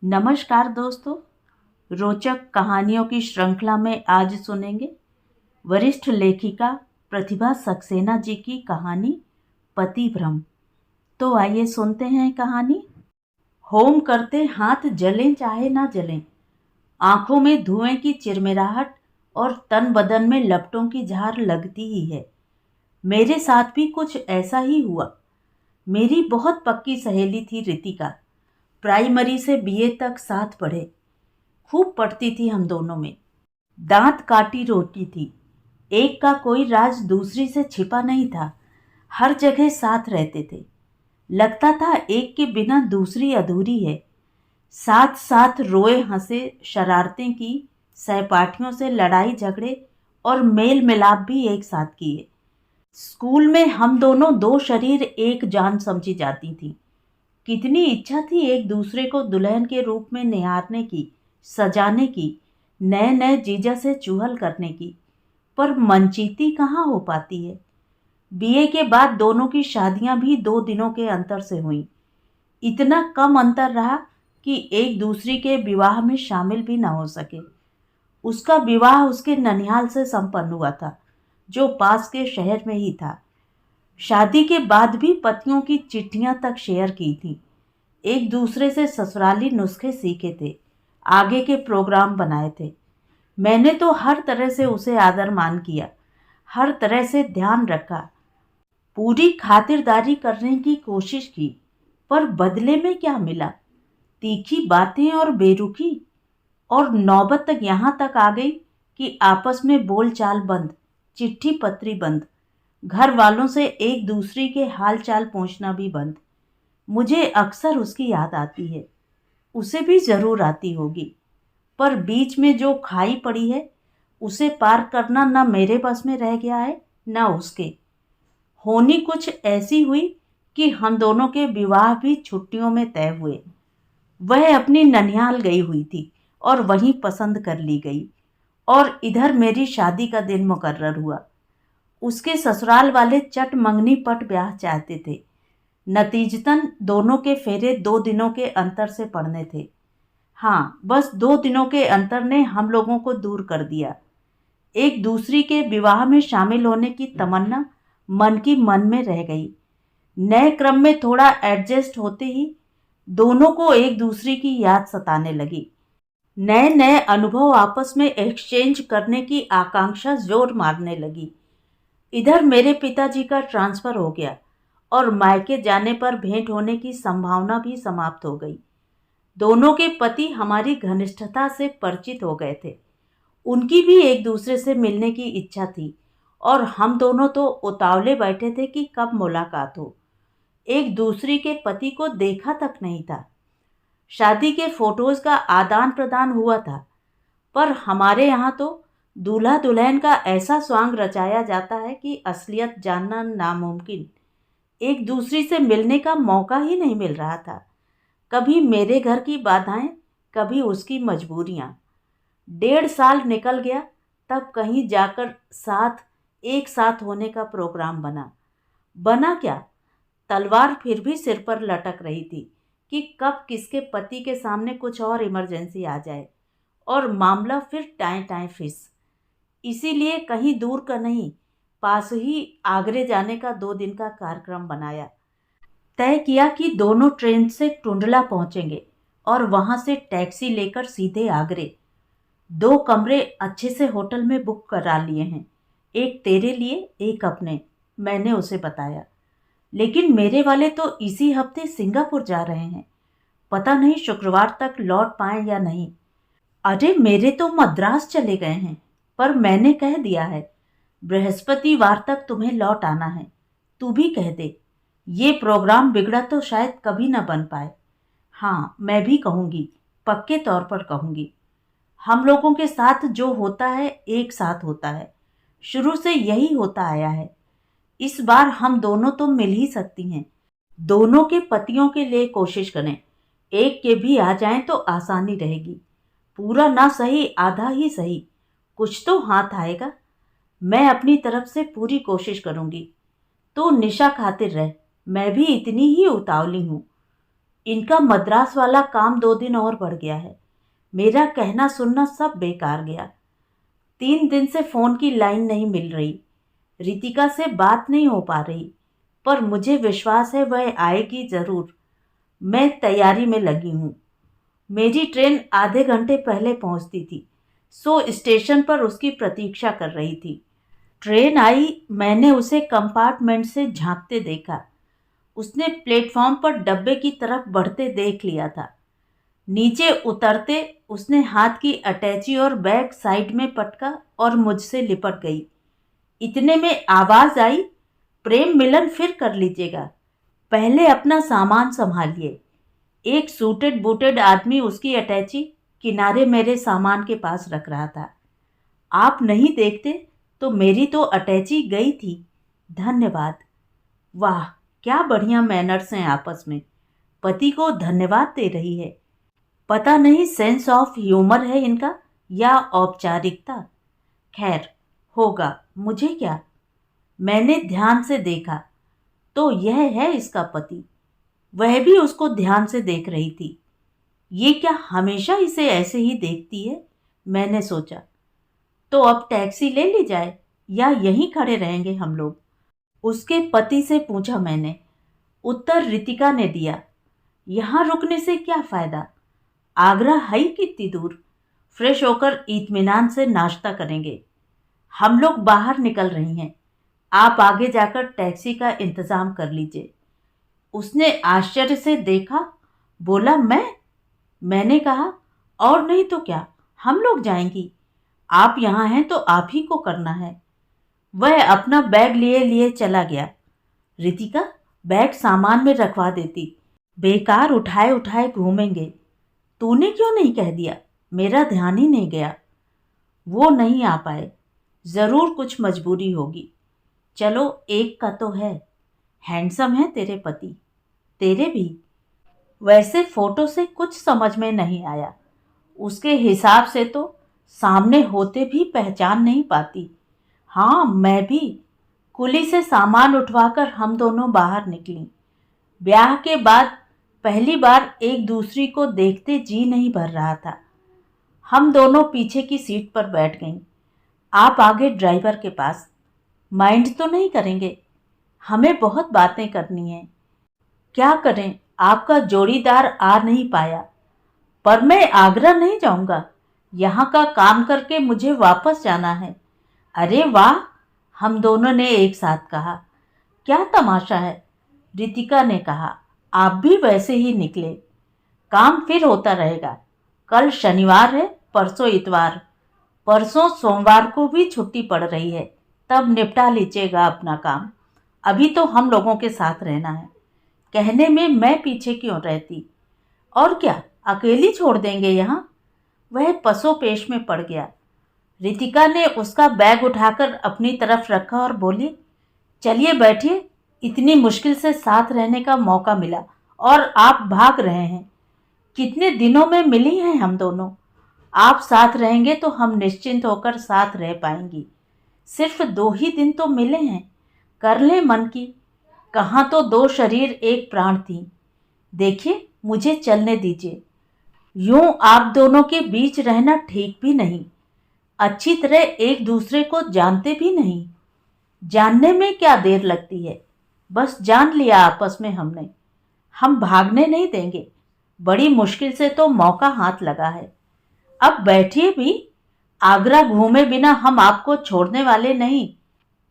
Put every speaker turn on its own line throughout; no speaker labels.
नमस्कार दोस्तों। रोचक कहानियों की श्रृंखला में आज सुनेंगे वरिष्ठ लेखिका प्रतिभा सक्सेना जी की कहानी पति भ्रम। तो आइए सुनते हैं कहानी। होम करते हाथ जलें चाहे ना जलें, आंखों में धुएं की चिरमिराहट और तन बदन में लपटों की झार लगती ही है। मेरे साथ भी कुछ ऐसा ही हुआ। मेरी बहुत पक्की सहेली थी रितिका। प्राइमरी से बीए तक साथ पढ़े। खूब पढ़ती थी हम दोनों में। दांत काटी रोटी थी। एक का कोई राज दूसरी से छिपा नहीं था। हर जगह साथ रहते थे। लगता था एक के बिना दूसरी अधूरी है। साथ साथ रोए हंसे, शरारतें की, सहपाठियों से लड़ाई झगड़े और मेल मिलाप भी एक साथ किए। स्कूल में हम दोनों दो शरीर एक जान समझी जाती थी। कितनी इच्छा थी एक दूसरे को दुल्हन के रूप में निहारने की, सजाने की, नए नए जीजा से चुहल करने की, पर मनचीती कहाँ हो पाती है। बीए के बाद दोनों की शादियां भी 2 दिनों के अंतर से हुई। इतना कम अंतर रहा कि एक दूसरी के विवाह में शामिल भी ना हो सके। उसका विवाह उसके ननिहाल से संपन्न हुआ था, जो पास के शहर में ही था। शादी के बाद भी पतियों की चिट्ठियां तक शेयर की थी। एक दूसरे से ससुराली नुस्खे सीखे थे, आगे के प्रोग्राम बनाए थे। मैंने तो हर तरह से उसे आदर मान किया, हर तरह से ध्यान रखा, पूरी खातिरदारी करने की कोशिश की। पर बदले में क्या मिला? तीखी बातें और बेरुखी। और नौबत तक यहाँ तक आ गई कि आपस में बोलचाल बंद, चिट्ठी पत्री बंद, घर वालों से एक दूसरे के हाल चाल पूछना भी बंद। मुझे अक्सर उसकी याद आती है। उसे भी जरूर आती होगी। पर बीच में जो खाई पड़ी है, उसे पार करना न मेरे बस में रह गया है न उसके। होनी कुछ ऐसी हुई कि हम दोनों के विवाह भी छुट्टियों में तय हुए। वह अपनी ननिहाल गई हुई थी और वहीं पसंद कर ली गई, और इधर मेरी शादी का दिन मुकर्रर हुआ। उसके ससुराल वाले चट मंगनी पट ब्याह चाहते थे। नतीजतन दोनों के फेरे 2 दिनों के अंतर से पड़ने थे। हाँ, बस 2 दिनों के अंतर ने हम लोगों को दूर कर दिया। एक दूसरी के विवाह में शामिल होने की तमन्ना मन की मन में रह गई। नए क्रम में थोड़ा एडजस्ट होते ही दोनों को एक दूसरी की याद सताने लगी। नए नए अनुभव आपस में एक्सचेंज करने की आकांक्षा जोर मारने लगी। इधर मेरे पिताजी का ट्रांसफर हो गया और मायके जाने पर भेंट होने की संभावना भी समाप्त हो गई। दोनों के पति हमारी घनिष्ठता से परिचित हो गए थे। उनकी भी एक दूसरे से मिलने की इच्छा थी, और हम दोनों तो उतावले बैठे थे कि कब मुलाकात हो। एक दूसरी के पति को देखा तक नहीं था। शादी के फोटोज का आदान प्रदान हुआ था, पर हमारे यहाँ तो दूल्हा दुल्हन का ऐसा स्वांग रचाया जाता है कि असलियत जानना नामुमकिन। एक दूसरी से मिलने का मौका ही नहीं मिल रहा था। कभी मेरे घर की बाधाएं, कभी उसकी मजबूरियां। 1.5 साल निकल गया, तब कहीं जाकर एक साथ होने का प्रोग्राम बना। बना क्या, तलवार फिर भी सिर पर लटक रही थी कि कब किसके पति के सामने कुछ और इमरजेंसी आ जाए और मामला फिर टाएं टाएं फिस। इसीलिए कहीं दूर का नहीं, पास ही आगरे जाने का 2 दिन का कार्यक्रम बनाया। तय किया कि दोनों ट्रेन से टुंडला पहुंचेंगे और वहां से टैक्सी लेकर सीधे आगरे। 2 कमरे अच्छे से होटल में बुक करा लिए हैं, एक तेरे लिए एक अपने, मैंने उसे बताया। लेकिन मेरे वाले तो इसी हफ्ते सिंगापुर जा रहे हैं, पता नहीं शुक्रवार तक लौट पाए या नहीं। अरे मेरे तो मद्रास चले गए हैं, पर मैंने कह दिया है बृहस्पतिवार तक तुम्हें लौट आना है। तू भी कह दे, ये प्रोग्राम बिगड़ा तो शायद कभी न बन पाए। हाँ, मैं भी कहूँगी, पक्के तौर पर कहूँगी। हम लोगों के साथ जो होता है एक साथ होता है, शुरू से यही होता आया है। इस बार हम दोनों तो मिल ही सकती हैं। दोनों के पतियों के लिए कोशिश करें, एक के भी आ जाएं तो आसानी रहेगी। पूरा ना सही, आधा ही सही, कुछ तो हाथ आएगा। मैं अपनी तरफ से पूरी कोशिश करूंगी। तो निशा खातिर रह, मैं भी इतनी ही उतावली हूँ। इनका मद्रास वाला काम 2 दिन और बढ़ गया है। मेरा कहना सुनना सब बेकार गया। 3 दिन से फ़ोन की लाइन नहीं मिल रही, रितिका से बात नहीं हो पा रही, पर मुझे विश्वास है वह आएगी ज़रूर। मैं तैयारी में लगी हूँ। मेरी ट्रेन आधे घंटे पहले पहुँचती थी, सो स्टेशन पर उसकी प्रतीक्षा कर रही थी। ट्रेन आई, मैंने उसे कंपार्टमेंट से झांकते देखा। उसने प्लेटफॉर्म पर डब्बे की तरफ बढ़ते देख लिया था। नीचे उतरते उसने हाथ की अटैची और बैग साइड में पटका और मुझसे लिपट गई। इतने में आवाज़ आई, प्रेम मिलन फिर कर लीजिएगा, पहले अपना सामान संभालिए। एक सूटेड बूटेड आदमी उसकी अटैची किनारे मेरे सामान के पास रख रहा था। आप नहीं देखते तो मेरी तो अटैची गई थी। धन्यवाद। वाह, क्या बढ़िया मैनर्स हैं आपस में। पति को धन्यवाद दे रही है। पता नहीं सेंस ऑफ ह्यूमर है इनका या औपचारिकता। खैर, होगा, मुझे क्या। मैंने ध्यान से देखा तो यह है इसका पति। वह भी उसको ध्यान से देख रही थी। ये क्या हमेशा इसे ऐसे ही देखती है, मैंने सोचा। तो अब टैक्सी ले ली जाए या यहीं खड़े रहेंगे हम लोग, उसके पति से पूछा मैंने। उत्तर रितिका ने दिया, यहाँ रुकने से क्या फ़ायदा, आगरा है ही कितनी दूर। फ्रेश होकर इत्मीनान से नाश्ता करेंगे। हम लोग बाहर निकल रही हैं, आप आगे जाकर टैक्सी का इंतज़ाम कर लीजिए। उसने आश्चर्य से देखा। बोला, मैंने कहा, और नहीं तो क्या, हम लोग जाएंगी। आप यहाँ हैं तो आप ही को करना है। वह अपना बैग लिए लिए चला गया। रितिका, बैग सामान में रखवा देती, बेकार उठाए उठाए घूमेंगे। तूने क्यों नहीं कह दिया, मेरा ध्यान ही नहीं गया। वो नहीं आ पाए, ज़रूर कुछ मजबूरी होगी। चलो, एक का तो है, हैंडसम है तेरे पति, तेरे भी। वैसे फ़ोटो से कुछ समझ में नहीं आया। उसके हिसाब से तो सामने होते भी पहचान नहीं पाती। हाँ, मैं भी। कुली से सामान उठवाकर हम दोनों बाहर निकलीं। ब्याह के बाद पहली बार एक दूसरी को देखते जी नहीं भर रहा था। हम दोनों पीछे की सीट पर बैठ गईं। आप आगे ड्राइवर के पास। माइंड तो नहीं करेंगे, हमें बहुत बातें करनी हैं। क्या करें, आपका जोड़ीदार आ नहीं पाया। पर मैं आगरा नहीं जाऊंगा, यहाँ का काम करके मुझे वापस जाना है। अरे वाह, हम दोनों ने एक साथ कहा। क्या तमाशा है, रितिका ने कहा। आप भी वैसे ही निकले। काम फिर होता रहेगा। कल शनिवार है, परसों इतवार, परसों सोमवार को भी छुट्टी पड़ रही है, तब निपटा लीजिएगा अपना काम। अभी तो हम लोगों के साथ रहना है। कहने में मैं पीछे क्यों रहती, और क्या अकेली छोड़ देंगे यहाँ। वह पसोपेश में पड़ गया। रितिका ने उसका बैग उठाकर अपनी तरफ रखा और बोली, चलिए बैठिए, इतनी मुश्किल से साथ रहने का मौका मिला और आप भाग रहे हैं। कितने दिनों में मिली हैं हम दोनों। आप साथ रहेंगे तो हम निश्चिंत होकर साथ रह पाएंगी। सिर्फ 2 ही दिन तो मिले हैं, कर लें मन की। कहाँ तो 2 शरीर एक प्राण थी। देखिए, मुझे चलने दीजिए। यूं आप दोनों के बीच रहना ठीक भी नहीं। अच्छी तरह एक दूसरे को जानते भी नहीं। जानने में क्या देर लगती है, बस जान लिया आपस में हमने। हम भागने नहीं देंगे। बड़ी मुश्किल से तो मौका हाथ लगा है। अब बैठिए भी। आगरा घूमे बिना हम आपको छोड़ने वाले नहीं।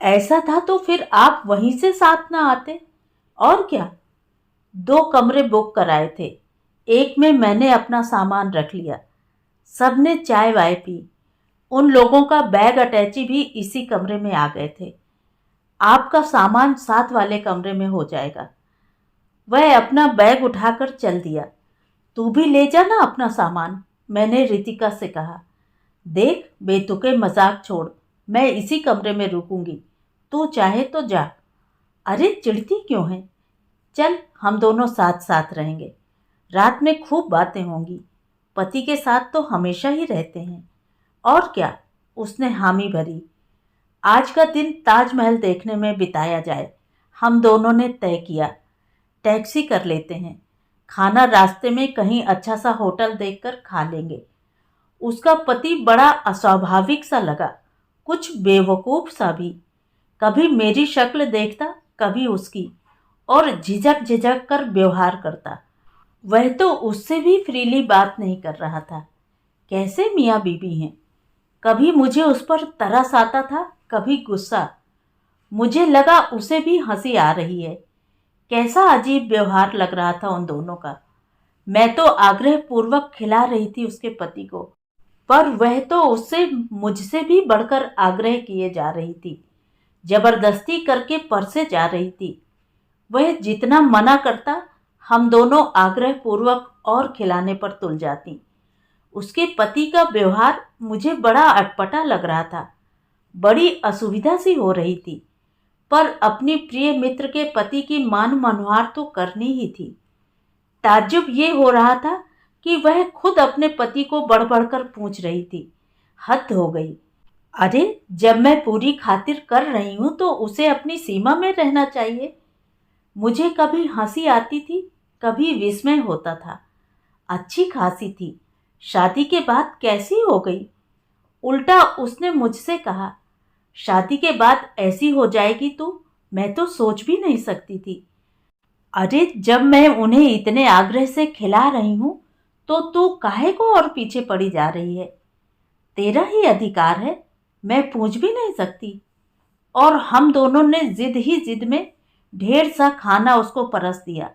ऐसा था तो फिर आप वहीं से साथ ना आते। और क्या। 2 कमरे बुक कराए थे। एक में मैंने अपना सामान रख लिया। सबने चाय वाय पी। उन लोगों का बैग अटैची भी इसी कमरे में आ गए थे। आपका सामान साथ वाले कमरे में हो जाएगा। वह अपना बैग उठाकर चल दिया। तू भी ले जाना अपना सामान, मैंने रितिका से कहा। देख, बेतुके मजाक छोड़, मैं इसी कमरे में रुकूंगी, तू चाहे तो जा। अरे चिढ़ती क्यों है, चल, हम दोनों साथ साथ रहेंगे। रात में खूब बातें होंगी। पति के साथ तो हमेशा ही रहते हैं। और क्या, उसने हामी भरी। आज का दिन ताजमहल देखने में बिताया जाए, हम दोनों ने तय किया। टैक्सी कर लेते हैं। खाना रास्ते में कहीं अच्छा सा होटल देखकर खा लेंगे। उसका पति बड़ा अस्वाभाविक सा लगा, कुछ बेवकूफ सा भी। कभी मेरी शक्ल देखता, कभी उसकी, और झिझक झिझक कर व्यवहार करता। वह तो उससे भी फ्रीली बात नहीं कर रहा था। कैसे मियाँ बीवी हैं। कभी मुझे उस पर तरस आता था, कभी गुस्सा। मुझे लगा उसे भी हंसी आ रही है। कैसा अजीब व्यवहार लग रहा था उन दोनों का। मैं तो आग्रह पूर्वक खिला रही थी उसके पति को, पर वह तो उससे मुझसे भी बढ़कर आग्रह किए जा रही थी। जबरदस्ती करके परसे जा रही थी। वह जितना मना करता, हम दोनों आग्रह पूर्वक और खिलाने पर तुल जाती। उसके पति का व्यवहार मुझे बड़ा अटपटा लग रहा था। बड़ी असुविधा सी हो रही थी, पर अपनी प्रिय मित्र के पति की मान मनुहार तो करनी ही थी। ताज्जुब ये हो रहा था कि वह खुद अपने पति को बढ़ बढ़कर पूछ रही थी। हद हो गई। अरे, जब मैं पूरी खातिर कर रही हूं तो उसे अपनी सीमा में रहना चाहिए। मुझे कभी हंसी आती थी, कभी विस्मय होता था। अच्छी खासी थी, शादी के बाद कैसी हो गई। उल्टा उसने मुझसे कहा, शादी के बाद ऐसी हो जाएगी तू, मैं तो सोच भी नहीं सकती थी। अरे, जब मैं उन्हें इतने आग्रह से खिला रही हूं तो तू काहे को और पीछे पड़ी जा रही है। तेरा ही अधिकार है, मैं पूछ भी नहीं सकती। और हम दोनों ने जिद ही जिद में ढेर सा खाना उसको परस दिया।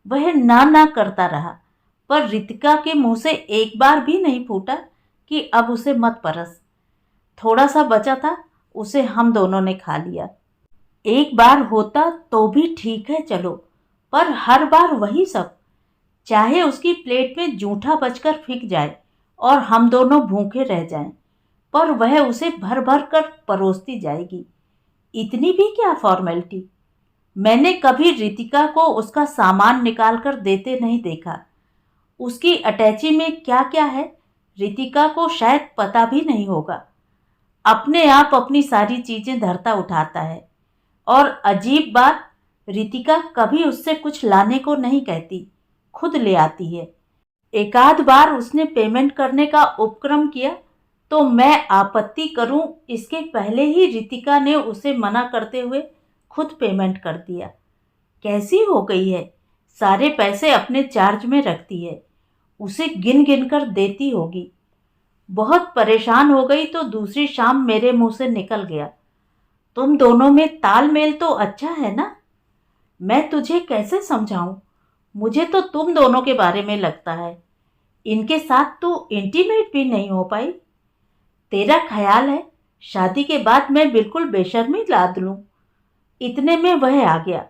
वह ना ना करता रहा, पर रितिका के मुंह से एक बार भी नहीं फूटा कि अब उसे मत परस। थोड़ा सा बचा था, उसे हम दोनों ने खा लिया। एक बार होता तो भी ठीक है चलो, पर हर बार वही सब। चाहे उसकी प्लेट में जूठा बचकर फिक जाए और हम दोनों भूखे रह जाएं, पर वह उसे भर भर कर परोसती जाएगी। इतनी भी क्या फॉर्मेलिटी। मैंने कभी रितिका को उसका सामान निकाल कर देते नहीं देखा। उसकी अटैची में क्या क्या है, रितिका को शायद पता भी नहीं होगा। अपने आप अपनी सारी चीजें धरता उठाता है। और अजीब बात, रितिका कभी उससे कुछ लाने को नहीं कहती, खुद ले आती है। एकाध बार उसने पेमेंट करने का उपक्रम किया तो मैं आपत्ति करूं इसके पहले ही रितिका ने उसे मना करते हुए खुद पेमेंट कर दिया। कैसी हो गई है, सारे पैसे अपने चार्ज में रखती है, उसे गिन गिन कर देती होगी। बहुत परेशान हो गई तो दूसरी शाम मेरे मुंह से निकल गया, तुम दोनों में तालमेल तो अच्छा है ना। मैं तुझे कैसे समझाऊं, मुझे तो तुम दोनों के बारे में लगता है। इनके साथ तू इंटीमेट भी नहीं हो पाई। तेरा ख्याल है शादी के बाद मैं बिल्कुल बेशर्मी लाद लूं। इतने में वह आ गया।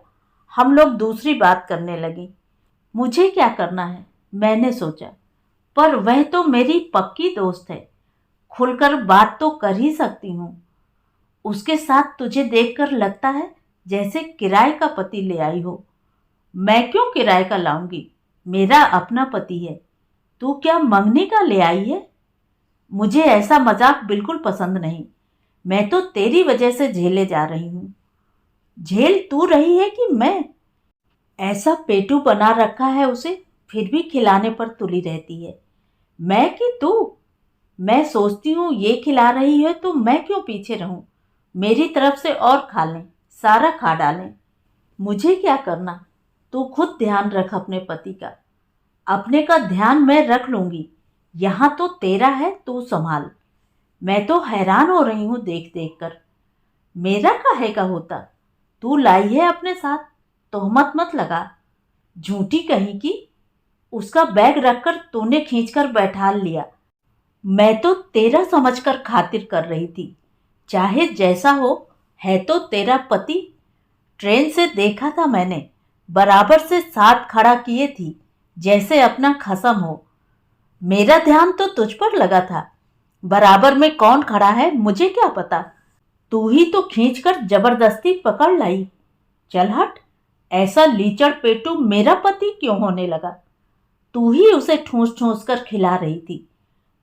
हम लोग दूसरी बात करने लगे। मुझे क्या करना है, मैंने सोचा, पर वह तो मेरी पक्की दोस्त है, खुलकर बात तो कर ही सकती हूँ। उसके साथ तुझे देखकर लगता है जैसे किराए का पति ले आई हो। मैं क्यों किराए का लाऊंगी, मेरा अपना पति है। तू क्या मंगने का ले आई है। मुझे ऐसा मजाक बिल्कुल पसंद नहीं। मैं तो तेरी वजह से झेले जा रही हूँ। झेल तू रही है कि मैं। ऐसा पेटू बना रखा है उसे, फिर भी खिलाने पर तुली रहती है। मैं कि तू। मैं सोचती हूँ ये खिला रही है तो मैं क्यों पीछे रहूं। मेरी तरफ से और खा लें, सारा खा डालें। मुझे क्या करना, तू खुद ध्यान रख अपने पति का। अपने का ध्यान मैं रख लूंगी, यहाँ तो तेरा है, तू संभाल। मैं तो हैरान हो रही हूँ देख देख कर। मेरा काहे का होता, तू लाई है अपने साथ, तोहमत मत लगा। झूठी कहीं की। उसका बैग रखकर तूने खींचकर बैठा लिया। मैं तो तेरा समझकर खातिर कर रही थी। चाहे जैसा हो, है तो तेरा पति। ट्रेन से देखा था मैंने, बराबर से साथ खड़ा किए थी, जैसे अपना खसम हो। मेरा ध्यान तो तुझ पर लगा था। बराबर में कौन खड़ा है मुझे क्या पता। तू ही तो खींचकर जबरदस्ती पकड़ लाई। चल हट, ऐसा लीचड़ पेटू मेरा पति क्यों होने लगा। तू ही उसे ठूस ठूस कर खिला रही थी।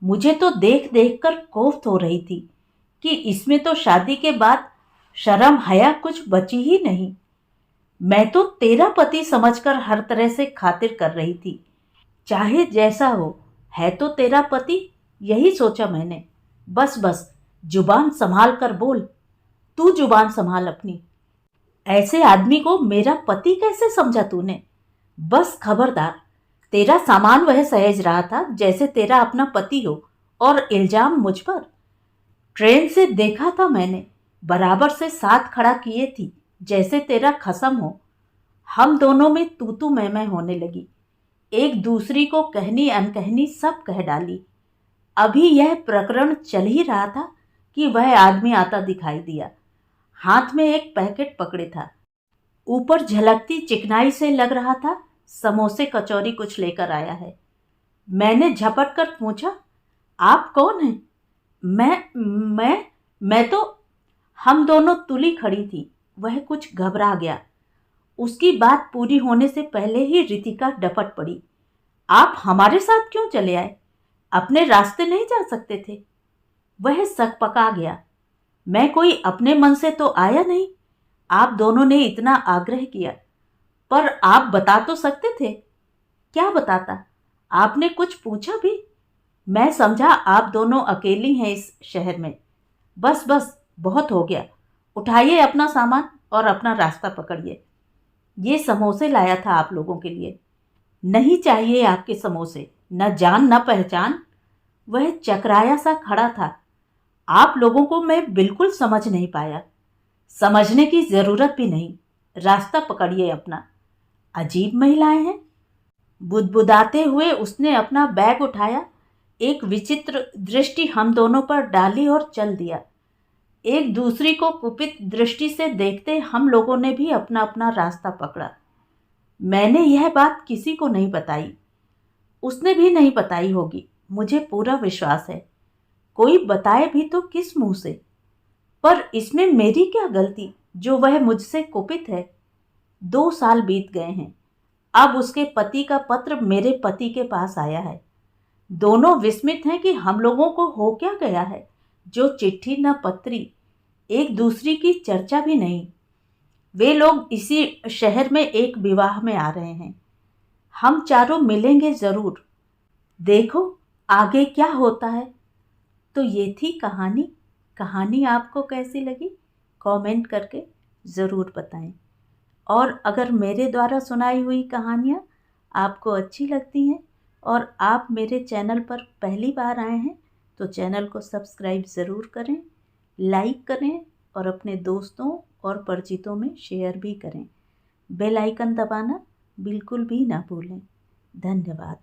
मुझे तो देख देख कर कोफ्त हो रही थी कि इसमें तो शादी के बाद शर्म हया कुछ बची ही नहीं। मैं तो तेरा पति समझकर हर तरह से खातिर कर रही थी। चाहे जैसा हो, है तो तेरा पति, यही सोचा मैंने। बस बस, जुबान संभाल कर बोल। तू जुबान संभाल अपनी। ऐसे आदमी को मेरा पति कैसे समझा तूने? बस खबरदार, तेरा सामान वह सहेज रहा था जैसे तेरा अपना पति हो, और इल्जाम मुझ पर। ट्रेन से देखा था मैंने, बराबर से साथ खड़ा किए थी जैसे तेरा खसम हो। हम दोनों में तू मैं होने लगी, एक दूसरी को कहनी अनकहनी सब कह डाली। अभी यह प्रकरण चल ही रहा था कि वह आदमी आता दिखाई दिया। हाथ में एक पैकेट पकड़े था, ऊपर झलकती चिकनाई से लग रहा था समोसे कचौरी कुछ लेकर आया है। मैंने झपट कर पूछा, आप कौन हैं? मैं तो। हम दोनों तुली खड़ी थी। वह कुछ घबरा गया। उसकी बात पूरी होने से पहले ही रितिका डपट पड़ी, आप हमारे साथ क्यों चले आए? अपने रास्ते नहीं जा सकते थे? वह सकपका गया। मैं कोई अपने मन से तो आया नहीं, आप दोनों ने इतना आग्रह किया, पर आप बता तो सकते थे। क्या बताता? आपने कुछ पूछा भी? मैं समझा आप दोनों अकेली हैं इस शहर में। बस बस, बहुत हो गया। उठाइए अपना सामान और अपना रास्ता पकड़िए। ये समोसे लाया था आप लोगों के लिए। नहीं चाहिए आपके समोसे, न जान न पहचान। वह चकराया सा खड़ा था। आप लोगों को मैं बिल्कुल समझ नहीं पाया। समझने की जरूरत भी नहीं। रास्ता पकड़िए अपना। अजीब महिलाएं हैं। बुदबुदाते हुए उसने अपना बैग उठाया, एक विचित्र दृष्टि हम दोनों पर डाली और चल दिया। एक दूसरी को कुपित दृष्टि से देखते हम लोगों ने भी अपना अपना रास्ता पकड़ा। मैंने यह बात किसी को नहीं बताई, उसने भी नहीं बताई होगी, मुझे पूरा विश्वास है। कोई बताए भी तो किस मुंह से? पर इसमें मेरी क्या गलती जो वह मुझसे कुपित है? 2 साल बीत गए हैं। अब उसके पति का पत्र मेरे पति के पास आया है। दोनों विस्मित हैं कि हम लोगों को हो क्या गया है, जो चिट्ठी न पत्री, एक दूसरी की चर्चा भी नहीं। वे लोग इसी शहर में एक विवाह में आ रहे हैं। हम चारों मिलेंगे जरूर। देखो आगे क्या होता है। तो ये थी कहानी। कहानी आपको कैसी लगी कमेंट करके ज़रूर बताएं। और अगर मेरे द्वारा सुनाई हुई कहानियाँ आपको अच्छी लगती हैं और आप मेरे चैनल पर पहली बार आए हैं तो चैनल को सब्सक्राइब ज़रूर करें, लाइक करें और अपने दोस्तों और परिचितों में शेयर भी करें। बेल आइकन दबाना बिल्कुल भी ना भूलें। धन्यवाद।